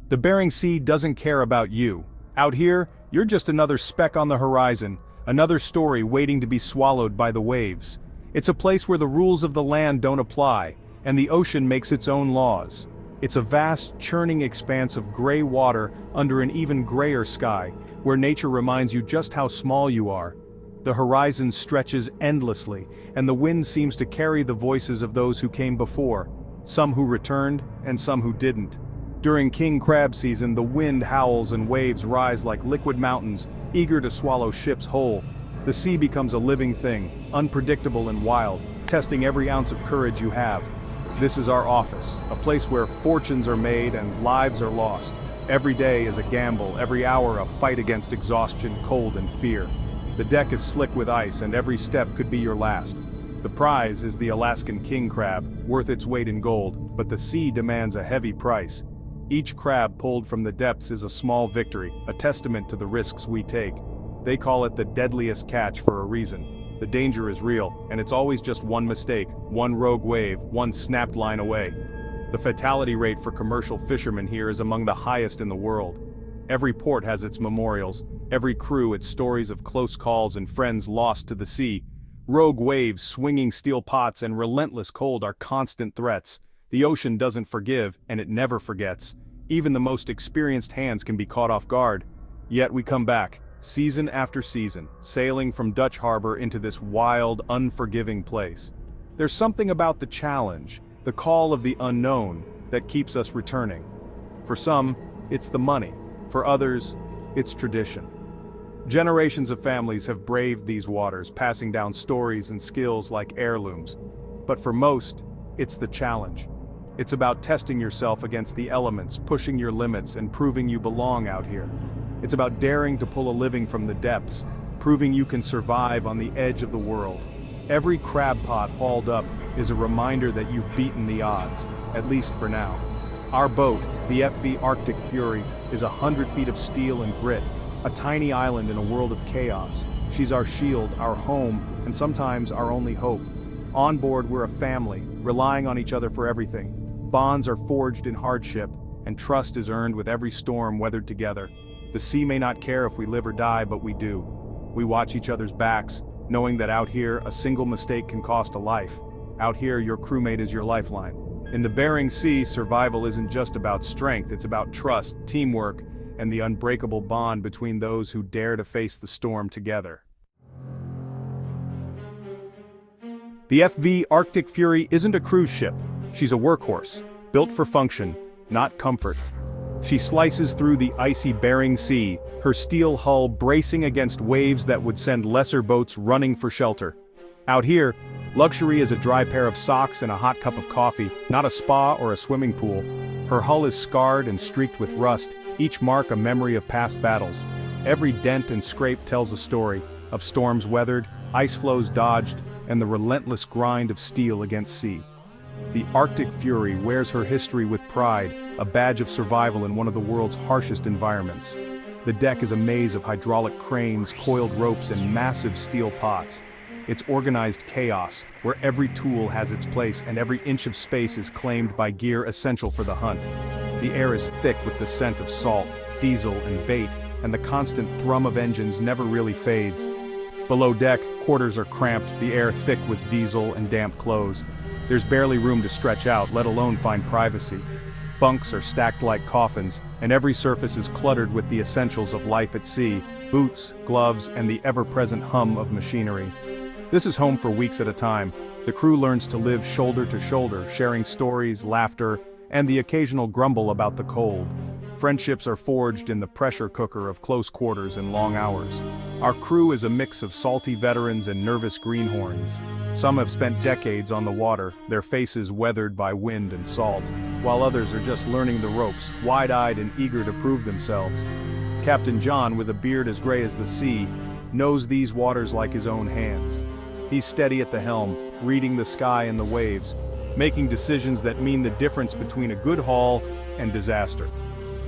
The Bering Sea doesn't care about you. Out here, you're just another speck on the horizon, another story waiting to be swallowed by the waves. It's a place where the rules of the land don't apply, and the ocean makes its own laws. It's a vast, churning expanse of gray water under an even grayer sky, where nature reminds you just how small you are. The horizon stretches endlessly, and the wind seems to carry the voices of those who came before, some who returned, and some who didn't. During king crab season, the wind howls and waves rise like liquid mountains, eager to swallow ships whole. The sea becomes a living thing, unpredictable and wild, testing every ounce of courage you have. This is our office, a place where fortunes are made and lives are lost. Every day is a gamble, every hour a fight against exhaustion, cold and fear. The deck is slick with ice and every step could be your last. The prize is the Alaskan king crab, worth its weight in gold, but the sea demands a heavy price. Each crab pulled from the depths is a small victory, a testament to the risks we take. They call it the deadliest catch for a reason. The danger is real, and it's always just one mistake, one rogue wave, one snapped line away. The fatality rate for commercial fishermen here is among the highest in the world. Every port has its memorials, every crew its stories of close calls and friends lost to the sea. Rogue waves, swinging steel pots, and relentless cold are constant threats. The ocean doesn't forgive, and it never forgets. Even the most experienced hands can be caught off guard. Yet we come back, season after season, sailing from Dutch Harbor into this wild, unforgiving place. There's something about the challenge, the call of the unknown, that keeps us returning. For some, it's the money. For others, it's tradition. Generations of families have braved these waters, passing down stories and skills like heirlooms. But for most, it's the challenge. It's about testing yourself against the elements, pushing your limits, and proving you belong out here. It's about daring to pull a living from the depths, proving you can survive on the edge of the world. Every crab pot hauled up is a reminder that you've beaten the odds, at least for now. Our boat, the FV Arctic Fury, is 100 feet of steel and grit, a tiny island in a world of chaos. She's our shield, our home, and sometimes our only hope. On board, we're a family, relying on each other for everything. Bonds are forged in hardship, and trust is earned with every storm weathered together. The sea may not care if we live or die, but we do. We watch each other's backs, knowing that out here, a single mistake can cost a life. Out here, your crewmate is your lifeline. In the Bering Sea, survival isn't just about strength, it's about trust, teamwork, and the unbreakable bond between those who dare to face the storm together. The FV Arctic Fury isn't a cruise ship. She's a workhorse, built for function, not comfort. She slices through the icy Bering Sea, her steel hull bracing against waves that would send lesser boats running for shelter. Out here, luxury is a dry pair of socks and a hot cup of coffee, not a spa or a swimming pool. Her hull is scarred and streaked with rust, each mark a memory of past battles. Every dent and scrape tells a story of storms weathered, ice flows dodged, and the relentless grind of steel against sea. The Arctic Fury wears her history with pride, a badge of survival in one of the world's harshest environments. The deck is a maze of hydraulic cranes, coiled ropes, and massive steel pots. It's organized chaos, where every tool has its place and every inch of space is claimed by gear essential for the hunt. The air is thick with the scent of salt, diesel, and bait, and the constant thrum of engines never really fades. Below deck, quarters are cramped, the air thick with diesel and damp clothes. There's barely room to stretch out, let alone find privacy. Bunks are stacked like coffins, and every surface is cluttered with the essentials of life at sea: boots, gloves, and the ever-present hum of machinery. This is home for weeks at a time. The crew learns to live shoulder to shoulder, sharing stories, laughter, and the occasional grumble about the cold. Friendships are forged in the pressure cooker of close quarters and long hours. Our crew is a mix of salty veterans and nervous greenhorns. Some have spent decades on the water, their faces weathered by wind and salt, while others are just learning the ropes, wide-eyed and eager to prove themselves. Captain John, with a beard as gray as the sea, knows these waters like his own hands. He's steady at the helm, reading the sky and the waves, making decisions that mean the difference between a good haul and disaster.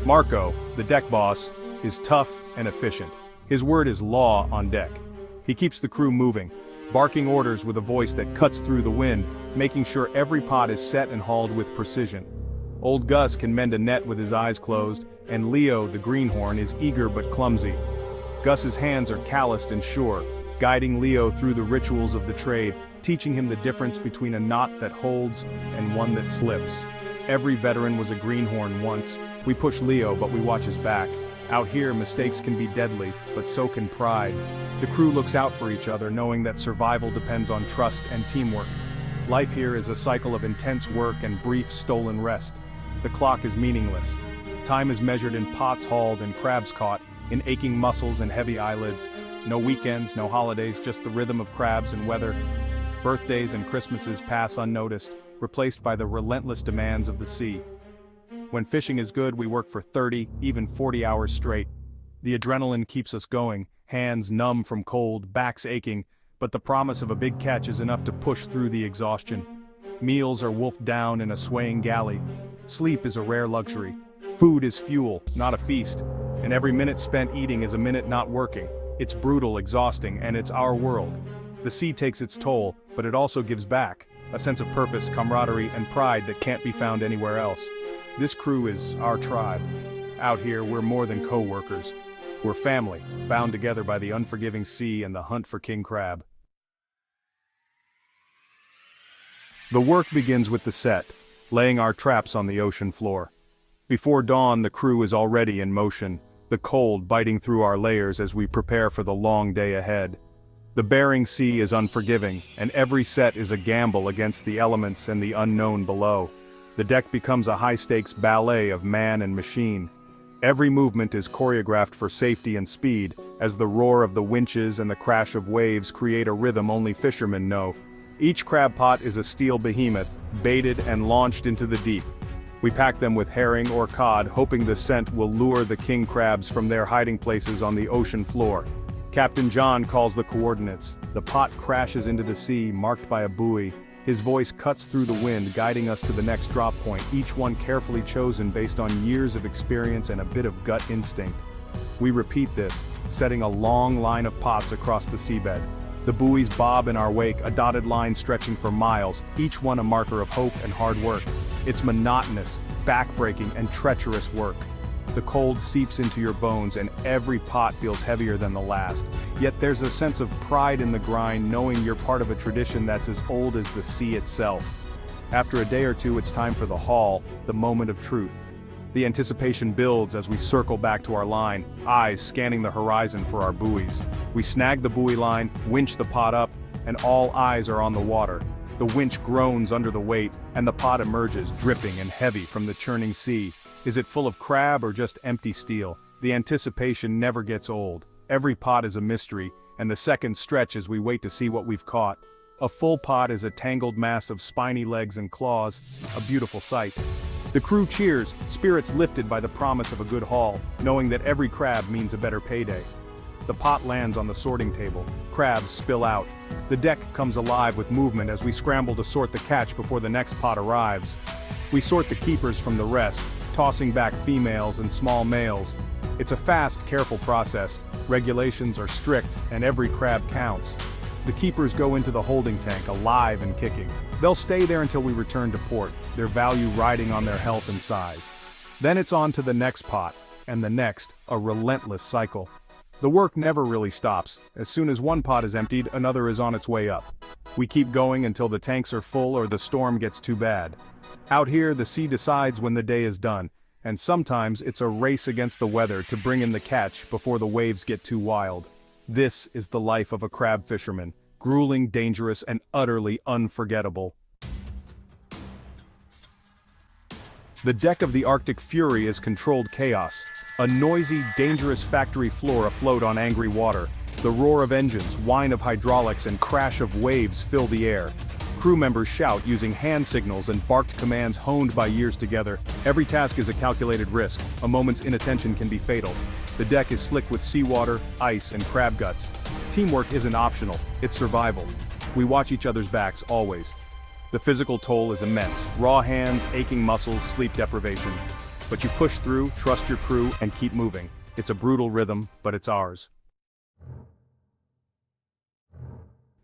Marco, the deck boss, is tough and efficient. His word is law on deck. He keeps the crew moving, barking orders with a voice that cuts through the wind, making sure every pot is set and hauled with precision. Old Gus can mend a net with his eyes closed, and Leo, the greenhorn, is eager but clumsy. Gus's hands are calloused and sure, guiding Leo through the rituals of the trade, teaching him the difference between a knot that holds and one that slips. Every veteran was a greenhorn once. We push Leo, but we watch his back. Out here, mistakes can be deadly, but so can pride. The crew looks out for each other, knowing that survival depends on trust and teamwork. Life here is a cycle of intense work and brief stolen rest. The clock is meaningless. Time is measured in pots hauled and crabs caught, in aching muscles and heavy eyelids. No weekends, no holidays, just the rhythm of crabs and weather. Birthdays and Christmases pass unnoticed, replaced by the relentless demands of the sea. When fishing is good, we work for 30, even 40 hours straight. The adrenaline keeps us going, hands numb from cold, backs aching, but the promise of a big catch is enough to push through the exhaustion. Meals are wolfed down in a swaying galley. Sleep is a rare luxury. Food is fuel, not a feast. And every minute spent eating is a minute not working. It's brutal, exhausting, and it's our world. The sea takes its toll, but it also gives back. A sense of purpose, camaraderie, and pride that can't be found anywhere else. This crew is our tribe. Out here, we're more than co-workers. We're family, bound together by the unforgiving sea and the hunt for king crab. The work begins with the set, laying our traps on the ocean floor. Before dawn, the crew is already in motion, the cold biting through our layers as we prepare for the long day ahead. The Bering Sea is unforgiving, and every set is a gamble against the elements and the unknown below. The deck becomes a high-stakes ballet of man and machine. Every movement is choreographed for safety and speed, as the roar of the winches and the crash of waves create a rhythm only fishermen know. Each crab pot is a steel behemoth, baited and launched into the deep. We pack them with herring or cod, hoping the scent will lure the king crabs from their hiding places on the ocean floor. Captain John calls the coordinates. The pot crashes into the sea, marked by a buoy. His voice cuts through the wind, guiding us to the next drop point, each one carefully chosen based on years of experience and a bit of gut instinct. We repeat this, setting a long line of pots across the seabed. The buoys bob in our wake, a dotted line stretching for miles, each one a marker of hope and hard work. It's monotonous, backbreaking, and treacherous work. The cold seeps into your bones and every pot feels heavier than the last. Yet there's a sense of pride in the grind, knowing you're part of a tradition that's as old as the sea itself. After a day or two, it's time for the haul, the moment of truth. The anticipation builds as we circle back to our line, eyes scanning the horizon for our buoys. We snag the buoy line, winch the pot up, and all eyes are on the water. The winch groans under the weight, and the pot emerges, dripping and heavy from the churning sea. Is it full of crab or just empty steel? The anticipation never gets old. Every pot is a mystery, and the seconds stretch as we wait to see what we've caught. A full pot is a tangled mass of spiny legs and claws, a beautiful sight. The crew cheers, spirits lifted by the promise of a good haul, knowing that every crab means a better payday. The pot lands on the sorting table. Crabs spill out. The deck comes alive with movement as we scramble to sort the catch before the next pot arrives. We sort the keepers from the rest, tossing back females and small males. It's a fast, careful process. Regulations are strict, and every crab counts. The keepers go into the holding tank, alive and kicking. They'll stay there until we return to port, their value riding on their health and size. Then it's on to the next pot, and the next, a relentless cycle. The work never really stops. As soon as one pot is emptied, another is on its way up. We keep going until the tanks are full or the storm gets too bad. Out here, the sea decides when the day is done, and sometimes it's a race against the weather to bring in the catch before the waves get too wild. This is the life of a crab fisherman, grueling, dangerous, and utterly unforgettable. The deck of the Arctic Fury is controlled chaos. A noisy, dangerous factory floor afloat on angry water. The roar of engines, whine of hydraulics, and crash of waves fill the air. Crew members shout using hand signals and barked commands honed by years together. Every task is a calculated risk. A moment's inattention can be fatal. The deck is slick with seawater, ice, and crab guts. Teamwork isn't optional, it's survival. We watch each other's backs, always. The physical toll is immense. Raw hands, aching muscles, sleep deprivation. But you push through, trust your crew, and keep moving. It's a brutal rhythm, but it's ours.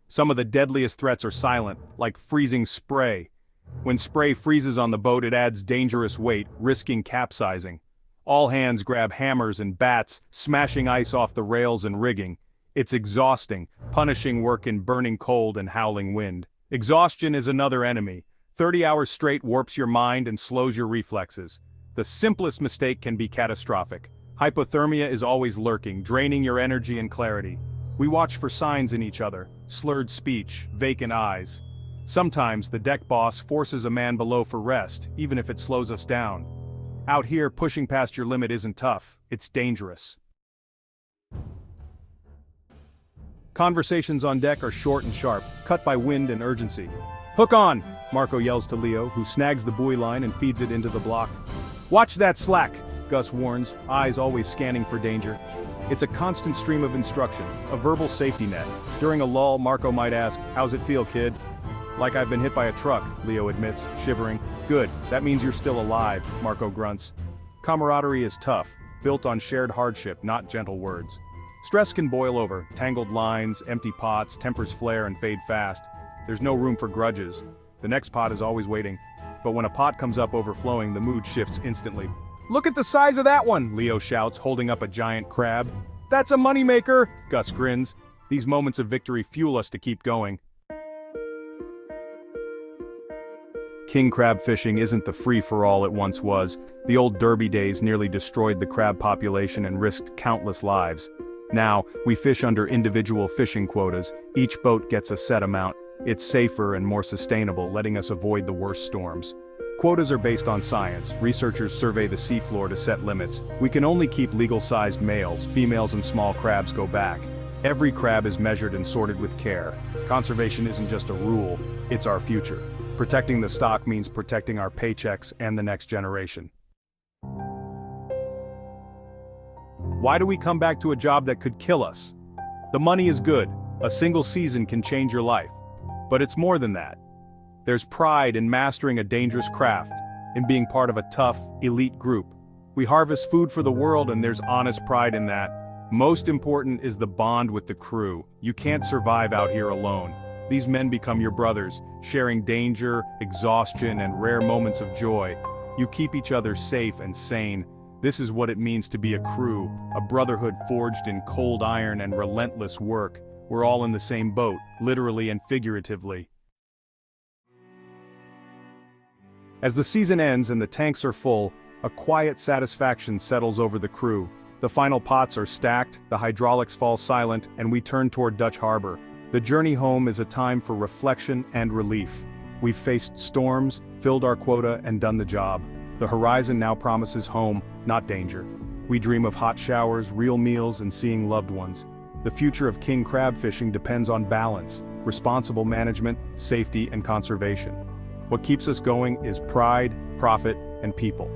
Some of the deadliest threats are silent, like freezing spray. When spray freezes on the boat, it adds dangerous weight, risking capsizing. All hands grab hammers and bats, smashing ice off the rails and rigging. It's exhausting, punishing work in burning cold and howling wind. Exhaustion is another enemy. 30 hours straight warps your mind and slows your reflexes. The simplest mistake can be catastrophic. Hypothermia is always lurking, draining your energy and clarity. We watch for signs in each other, slurred speech, vacant eyes. Sometimes the deck boss forces a man below for rest, even if it slows us down. Out here, pushing past your limit isn't tough, it's dangerous. Conversations on deck are short and sharp, cut by wind and urgency. "Hook on!" Marco yells to Leo, who snags the buoy line and feeds it into the block. "Watch that slack!" Gus warns, eyes always scanning for danger. It's a constant stream of instruction, a verbal safety net. During a lull, Marco might ask, "How's it feel, kid?" "Like I've been hit by a truck," Leo admits, shivering. "Good, that means you're still alive," Marco grunts. Camaraderie is tough, built on shared hardship, not gentle words. Stress can boil over, tangled lines, empty pots, tempers flare and fade fast. There's no room for grudges. The next pot is always waiting. But when a pot comes up overflowing, the mood shifts instantly. "Look at the size of that one!" Leo shouts, holding up a giant crab. "That's a moneymaker!" Gus grins. These moments of victory fuel us to keep going. King crab fishing isn't the free-for-all it once was. The old Derby days nearly destroyed the crab population and risked countless lives. Now, we fish under individual fishing quotas. Each boat gets a set amount. It's safer and more sustainable, letting us avoid the worst storms. Quotas are based on science. Researchers survey the seafloor to set limits. We can only keep legal-sized males. Females and small crabs go back. Every crab is measured and sorted with care. Conservation isn't just a rule, it's our future. Protecting the stock means protecting our paychecks and the next generation. Why do we come back to a job that could kill us? The money is good. A single season can change your life. But it's more than that. There's pride in mastering a dangerous craft, in being part of a tough, elite group. We harvest food for the world, and there's honest pride in that. Most important is the bond with the crew. You can't survive out here alone. These men become your brothers, sharing danger, exhaustion, and rare moments of joy. You keep each other safe and sane. This is what it means to be a crew, a brotherhood forged in cold iron and relentless work. We're all in the same boat, literally and figuratively. As the season ends and the tanks are full, a quiet satisfaction settles over the crew. The final pots are stacked, the hydraulics fall silent, and we turn toward Dutch Harbor. The journey home is a time for reflection and relief. We've faced storms, filled our quota, and done the job. The horizon now promises home, not danger. We dream of hot showers, real meals, and seeing loved ones. The future of king crab fishing depends on balance, responsible management, safety, and conservation. What keeps us going is pride, profit, and people.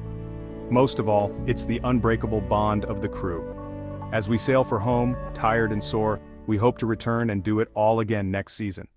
Most of all, it's the unbreakable bond of the crew. As we sail for home, tired and sore, we hope to return and do it all again next season.